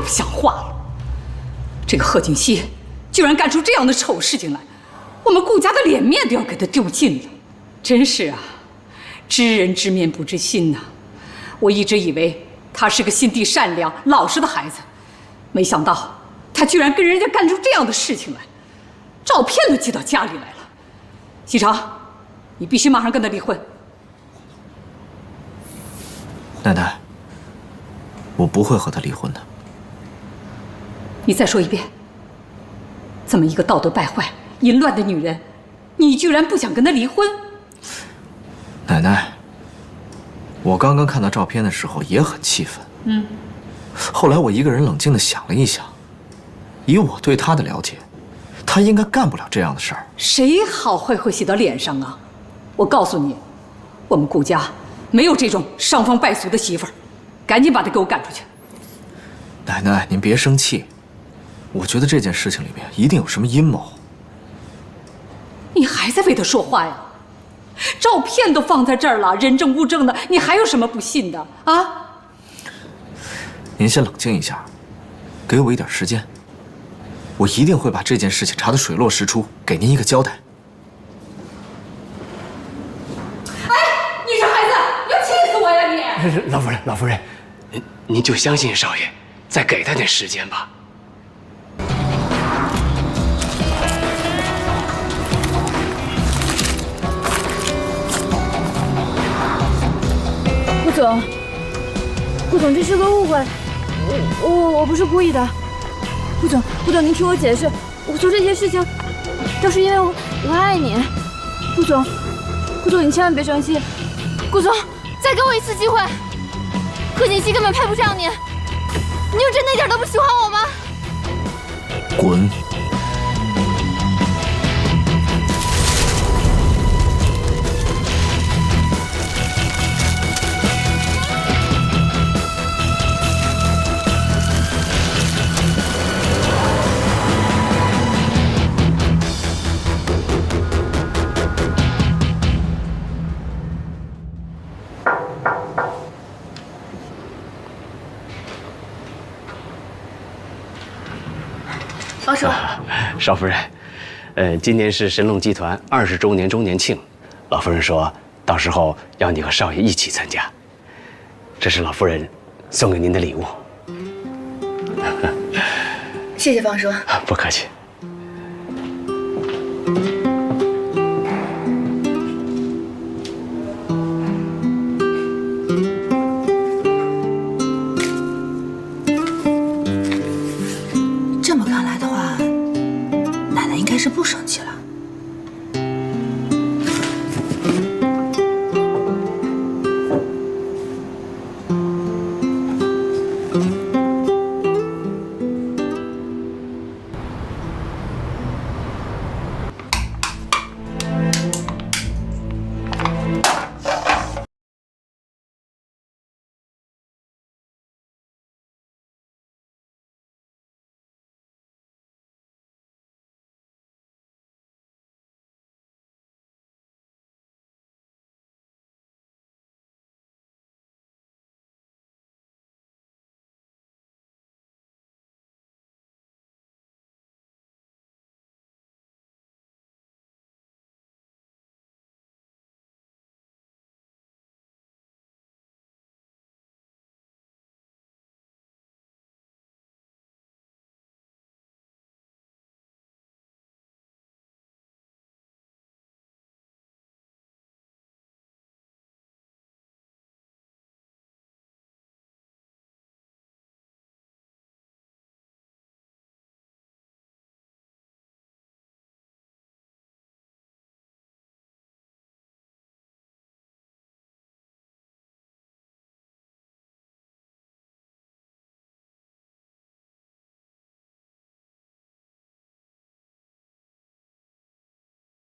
不像话了！这个贺锦熙居然干出这样的丑事情来，我们顾家的脸面都要给他丢尽了。真是啊，知人知面不知心呐！我一直以为他是个心地善良、老实的孩子，没想到他居然跟人家干出这样的事情来，照片都寄到家里来了。西城，你必须马上跟他离婚。奶奶，我不会和他离婚的。你再说一遍。这么一个道德败坏、淫乱的女人，你居然不想跟她离婚？奶奶，我刚刚看到照片的时候也很气愤。后来我一个人冷静地想了一想，以我对他的了解，他应该干不了这样的事儿。谁好坏会写到脸上啊？我告诉你，我们顾家没有这种伤风败俗的媳妇儿，赶紧把她给我赶出去。奶奶，您别生气，我觉得这件事情里面一定有什么阴谋。你还在为他说话呀？照片都放在这儿了，人证物证的，你还有什么不信的啊？您先冷静一下，给我一点时间，我一定会把这件事情查得水落石出，给您一个交代。哎，你这孩子，你要气死我呀你！老夫人，您就相信少爷，再给他点时间吧。顾总，这是个误会，我不是故意的。顾总，您听我解释，我做这些事情都是因为我爱你。顾总，你千万别生气。顾总，再给我一次机会。贺锦熙根本配不上你，你就真的一点都不喜欢我吗？滚！王叔，少夫人，今年是神龙集团20周年周年庆，老夫人说到时候要你和少爷一起参加，这是老夫人送给您的礼物。谢谢方叔。不客气。这么看来的话，奶奶应该是不生气了。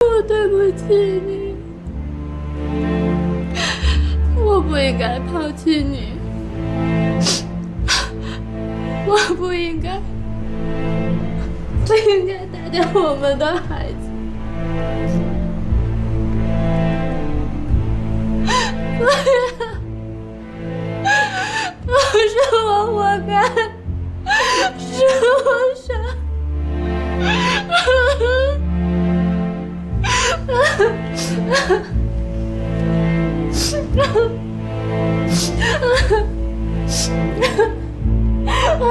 我对不起你，我不应该抛弃你，我不应该打掉我们的孩子。不是我活该，奶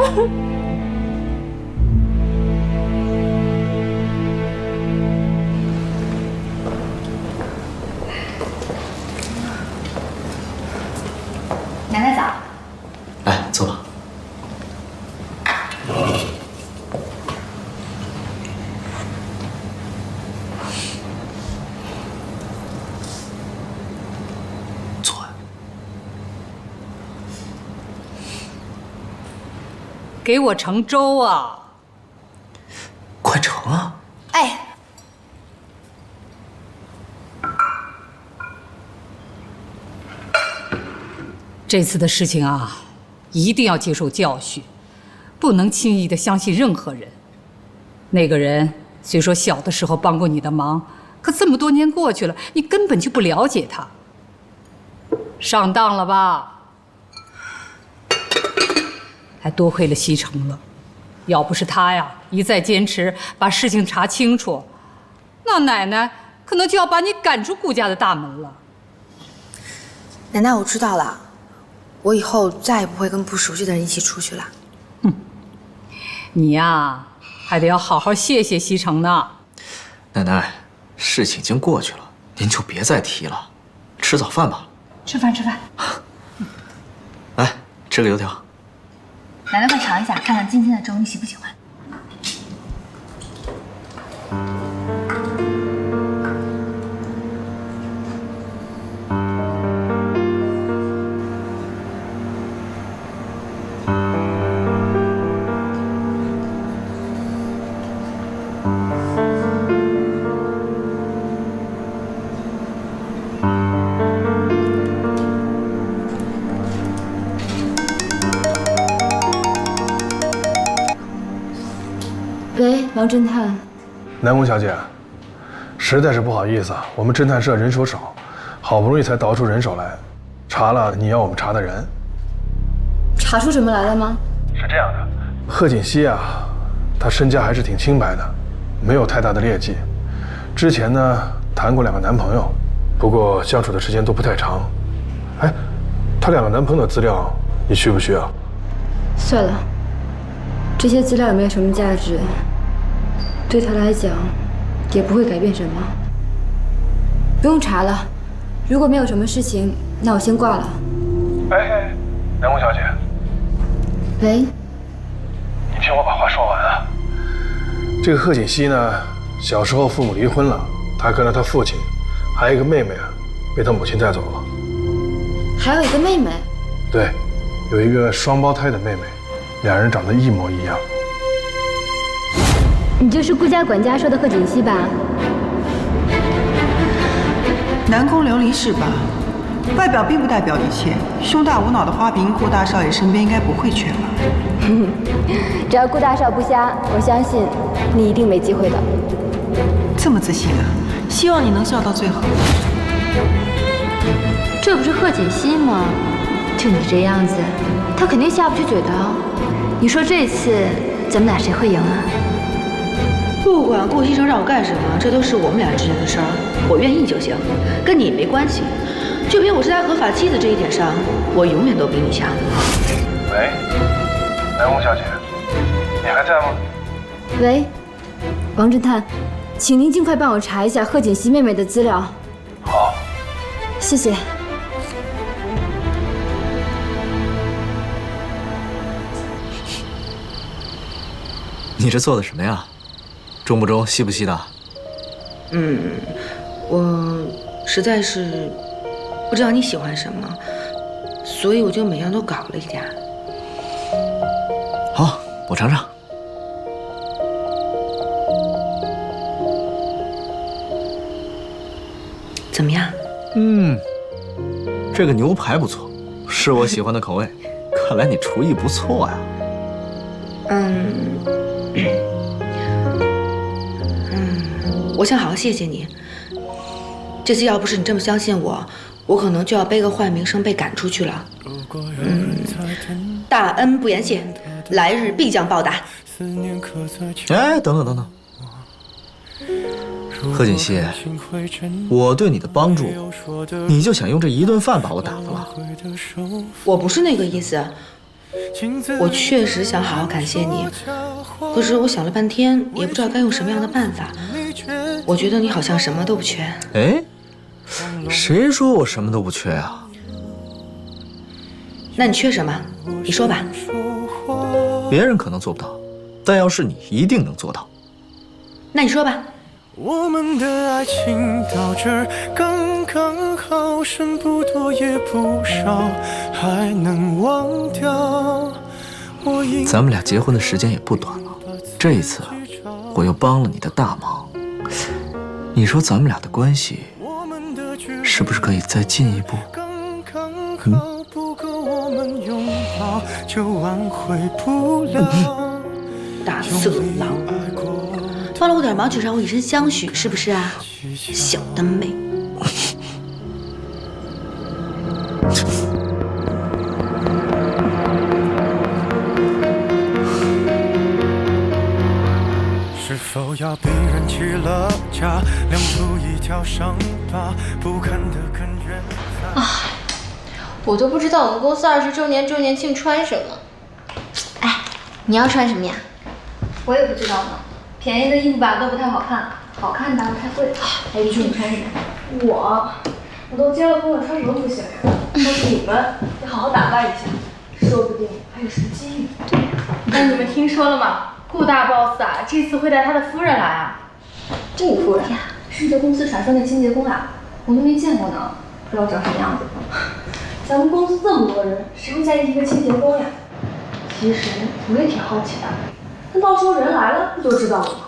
奶早。来，坐吧。坐呀。给我盛粥啊！快盛啊！哎，这次的事情啊，一定要接受教训，不能轻易的相信任何人。那个人虽说小的时候帮过你的忙，可这么多年过去了，你根本就不了解他。上当了吧？还多亏了西城了，要不是他呀一再坚持把事情查清楚，那奶奶可能就要把你赶出顾家的大门了。奶奶，我知道了，我以后再也不会跟不熟悉的人一起出去了。你呀，还得要好好谢谢西城呢。奶奶，事情已经过去了，您就别再提了。吃早饭吧。吃饭吃饭。来，吃个油条。奶奶快尝一下，看看今天的粥你喜不喜欢。喂，王侦探。南宫小姐，实在是不好意思啊，我们侦探社人手少，好不容易才倒出人手来，查了你要我们查的人。查出什么来了吗？是这样的，贺锦熙啊，她身家还是挺清白的，没有太大的劣迹。之前呢，谈过2个男朋友，不过相处的时间都不太长。哎，她2个男朋友的资料，你需不需要？算了，这些资料也没有什么价值，对他来讲也不会改变什么。不用查了，如果没有什么事情，那我先挂了。哎，南宫小姐，喂，你听我把话说完啊。这个贺锦熙呢，小时候父母离婚了，他跟了他父亲，还有一个妹妹啊，被他母亲带走了。还有一个妹妹。对，有一个双胞胎的妹妹，2人长得一模一样。你就是顾家管家说的贺锦熙吧？南宫琉璃是吧？外表并不代表一切，胸大无脑的花瓶，顾大少爷身边应该不会缺吧？只要顾大少不瞎，我相信你一定没机会的。这么自信啊！希望你能笑到最后。这不是贺锦熙吗？就你这样子，他肯定下不去嘴的。你说这次咱们俩谁会赢啊？不管顾西城让我干什么，这都是我们俩之间的事儿，我愿意就行，跟你没关系。就凭我是他合法妻子这一点上，我永远都比你强。喂，南宫小姐，你还在吗？喂，王侦探，请您尽快帮我查一下贺锦熙妹妹的资料。好，谢谢。你这做的什么呀？中不中，西不西的？我实在是不知道你喜欢什么，所以我就每样都搞了一点。好，我尝尝。怎么样？这个牛排不错，是我喜欢的口味。看来你厨艺不错呀。我想好好谢谢你。这次要不是你这么相信我，我可能就要背个坏名声被赶出去了。大恩不言谢，来日必将报答。哎，等等等等，贺锦熙，我对你的帮助，你就想用这一顿饭把我打发了？我不是那个意思，我确实想好好感谢你，可是我想了半天，也不知道该用什么样的办法。我觉得你好像什么都不缺。哎，谁说我什么都不缺啊？那你缺什么？你说吧。别人可能做不到，但要是你，一定能做到。那你说吧。我们的爱情到这儿刚刚好，剩不多也不少，还能忘掉。咱们俩结婚的时间也不短了，这一次我又帮了你的大忙，你说咱们俩的关系是不是可以再进一步？大色狼，帮了我点忙就让我以身相许，是不是啊？小的美。是否要逼人起了家，亮出一条伤疤，不堪的根源啊！我都不知道我们公司20周年周年庆穿什么。哎，你要穿什么呀？我也不知道呢，便宜的衣服吧都不太好看，好看的不太贵。哎，你说你穿什么？我都结了婚了，穿什么不行呀？但是你们得好好打扮一下，说不定还有什么机遇。对。那你们听说了吗？顾大 boss 啊，这次会带他的夫人来啊。顾夫人呀，是这公司传说那清洁工啊，我都没见过呢，不知道长什么样子。咱们公司这么多人，谁会在意一个清洁工呀？其实我也挺好奇的，那到时候人来了不就知道了吗？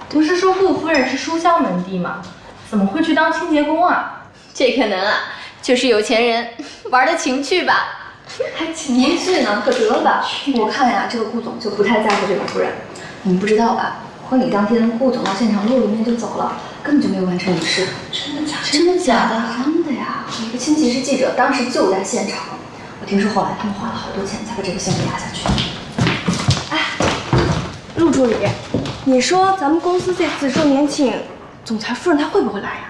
不是说顾夫人是书香门第吗？怎么会去当清洁工啊？这可能啊，就是有钱人玩的情趣吧。还情趣呢？可得了吧！我看呀，这个顾总就不太在乎这个夫人。你们不知道吧？婚礼当天，顾总到现场露了面就走了，根本就没有完成仪式。真的假的？真的假的？真的呀！我一个亲戚是记者，当时就在现场。我听说后来他们花了好多钱才把这个项目压下去。哎，陆助理，你说咱们公司这次周年庆，总裁夫人她会不会来呀？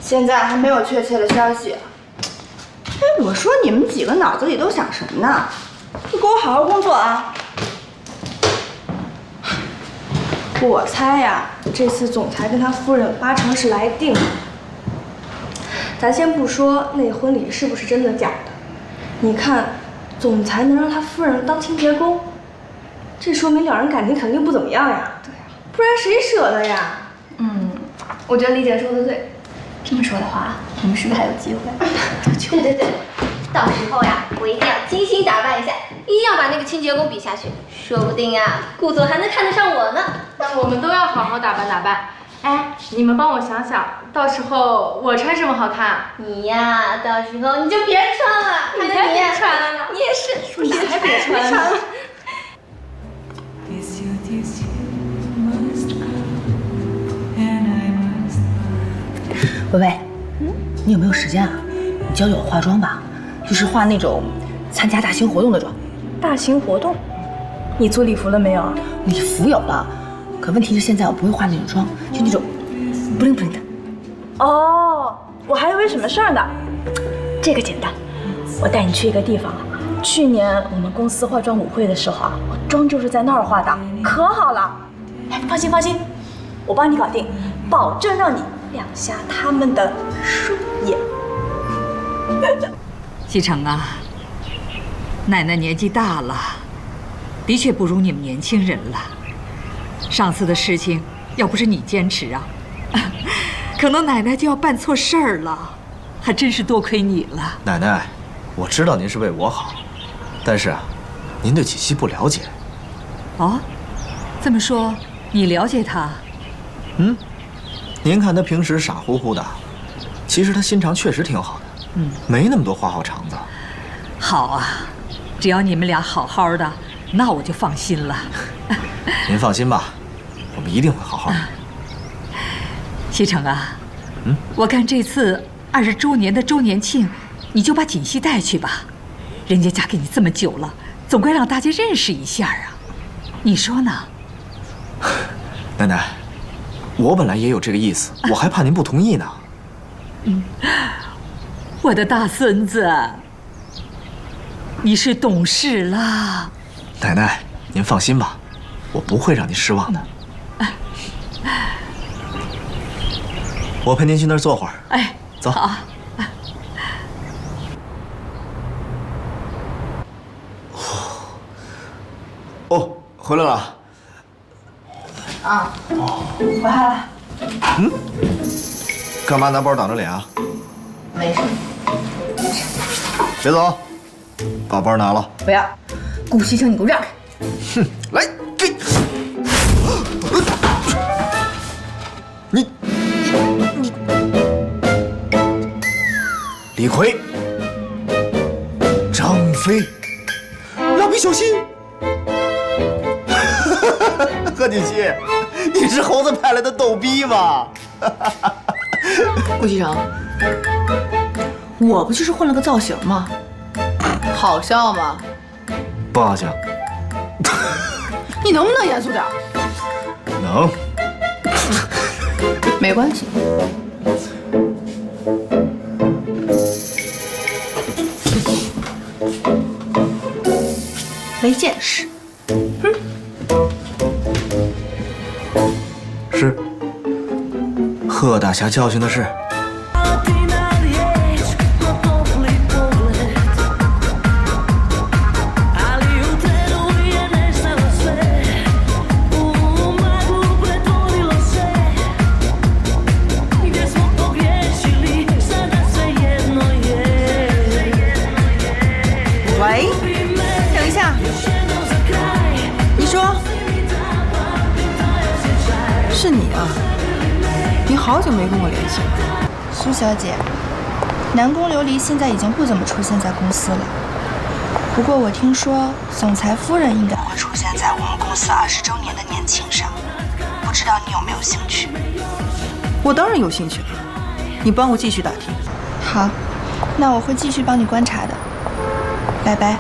现在还没有确切的消息。哎，我说你们几个脑子里都想什么呢？就给我好好工作啊！我猜呀，这次总裁跟他夫人8成是来定了。咱先不说那婚礼是不是真的假的，你看，总裁能让他夫人当清洁工，这说明两人感情肯定不怎么样呀。对呀，不然谁舍得呀？我觉得李姐说的对。这么说的话，我们是不是还有机会？对，到时候呀，我一定要精心打扮一下，一定要把那个清洁工比下去，说不定呀，顾总还能看得上我呢。那我们都要好好打扮打扮。哎，你们帮我想想，到时候我穿什么好看啊？你呀，到时候你就别穿了，你才别穿了呢。你也是，你才别穿了。薇薇，你有没有时间啊？你教教我化妆吧，就是化那种参加大型活动的妆。大型活动？你做礼服了没有啊？礼服有了，可问题是现在我不会化那种妆，就那种不灵不灵的。哦，我还以为什么事儿呢。这个简单，我带你去一个地方啊。去年我们公司化妆舞会的时候啊，我妆就是在那儿化的，可好了。哎，放心，我帮你搞定，保证让你亮瞎他们的双眼。西城啊，奶奶年纪大了，的确不如你们年轻人了。上次的事情，要不是你坚持啊，可能奶奶就要办错事儿了，还真是多亏你了。奶奶，我知道您是为我好，但是啊，您对锦溪不了解。哦，这么说，你了解她？您看她平时傻乎乎的，其实她心肠确实挺好的。没那么多花花肠子。好啊，只要你们俩好好的，那我就放心了。您放心吧，我们一定会好好的。西城啊，我看这次20周年的周年庆，你就把锦溪带去吧。人家嫁给你这么久了，总该让大家认识一下啊。你说呢？奶奶，我本来也有这个意思，我还怕您不同意呢。我的大孙子，你是懂事了。奶奶，您放心吧，我不会让您失望的。我陪您去那儿坐会儿。哎，走。好。哦，回来了。啊，回来了。嗯？干嘛拿包挡着脸啊？没事。别走，把包拿了。不要，顾西城，你给我让开！哼，来，给。你，李逵，张飞，蜡笔小新。贺锦熙，你是猴子派来的逗逼吧？顾西城，我不就是换了个造型吗？好笑吗？不好笑。你能不能严肃点？能。没关系。没见识。哼。是。贺大侠教训的是。喂，等一下，你说是你啊？你好久没跟我联系了。苏小姐，南宫琉璃现在已经不怎么出现在公司了。不过我听说总裁夫人应该会出现在我们公司20周年的年庆上，不知道你有没有兴趣？我当然有兴趣了，你帮我继续打听。好，那我会继续帮你观察的。拜拜。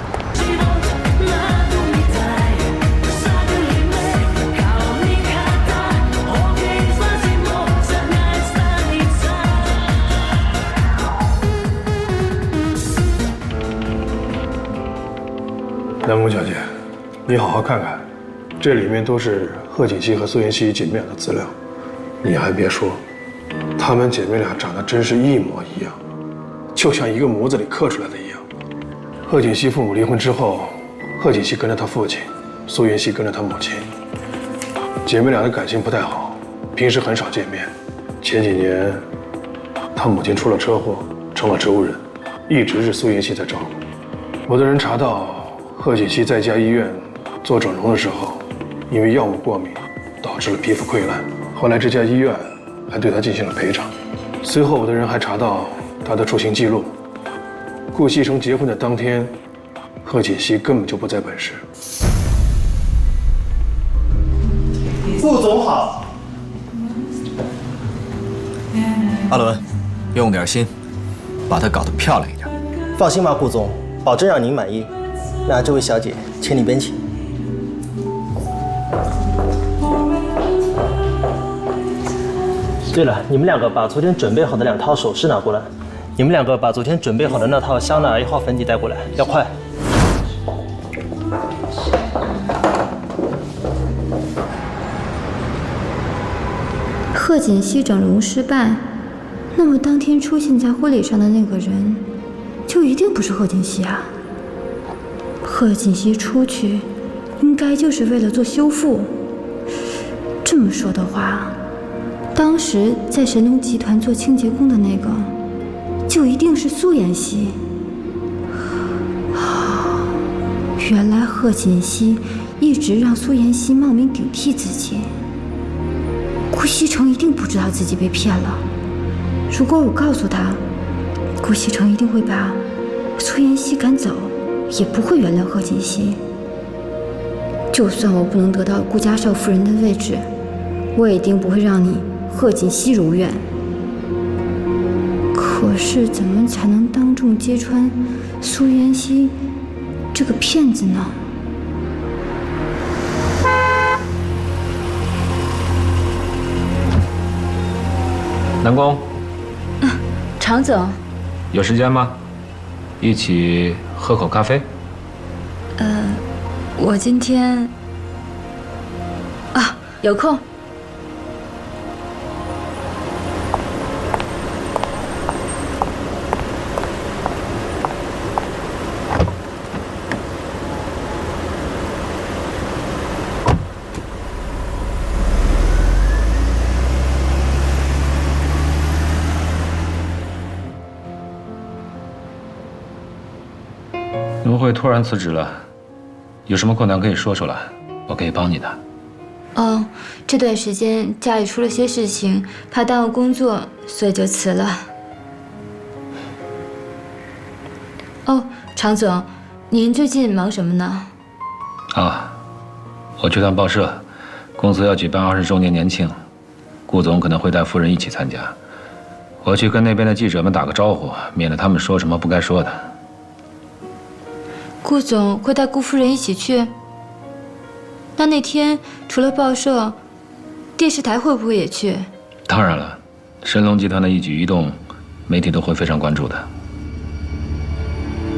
南宫小姐，你好好看看，这里面都是贺锦熙和苏妍希姐妹俩的资料。你还别说，她们姐妹俩长得真是一模一样，就像一个模子里刻出来的一样。贺锦熙父母离婚之后，贺锦熙跟着他父亲，苏妍希跟着他母亲。姐妹俩的感情不太好，平时很少见面。前几年，他母亲出了车祸，成了植物人，一直是苏妍希在照顾。我的人查到，贺锦熙在一家医院做整容的时候，因为药物过敏，导致了皮肤溃烂。后来这家医院还对他进行了赔偿。随后我的人还查到他的出行记录。顾西城结婚的当天，贺锦熙根本就不在本市。顾总好。阿伦，用点心，把它搞得漂亮一点。放心吧，顾总，保证让您满意。那这位小姐，请里边请。对了，你们两个把昨天准备好的2套首饰拿过来。你们两个把昨天准备好的那套香奈儿1号粉底带过来，要快。贺锦熙整容失败，那么当天出现在婚礼上的那个人，就一定不是贺锦熙啊。贺锦熙出去，应该就是为了做修复。这么说的话，当时在神农集团做清洁工的那个，就一定是苏妍希。原来贺锦熙一直让苏妍希冒名顶替自己。顾西城一定不知道自己被骗了。如果我告诉他，顾西城一定会把苏妍希赶走，也不会原谅贺锦熙。就算我不能得到顾家少夫人的位置，我也一定不会让你贺锦熙如愿。可是怎么才能当众揭穿苏妍希这个骗子呢？南宫，常总，有时间吗？一起喝口咖啡。我今天有空。农会突然辞职了，有什么困难可以说出来，我可以帮你的。这段时间家里出了些事情，怕耽误工作，所以就辞了。常总，您最近忙什么呢？我去趟报社，公司要举办20周年年庆，顾总可能会带夫人一起参加。我去跟那边的记者们打个招呼，免得他们说什么不该说的。顾总会带顾夫人一起去？那天除了报社，电视台会不会也去？当然了，神龙集团的一举一动，媒体都会非常关注的。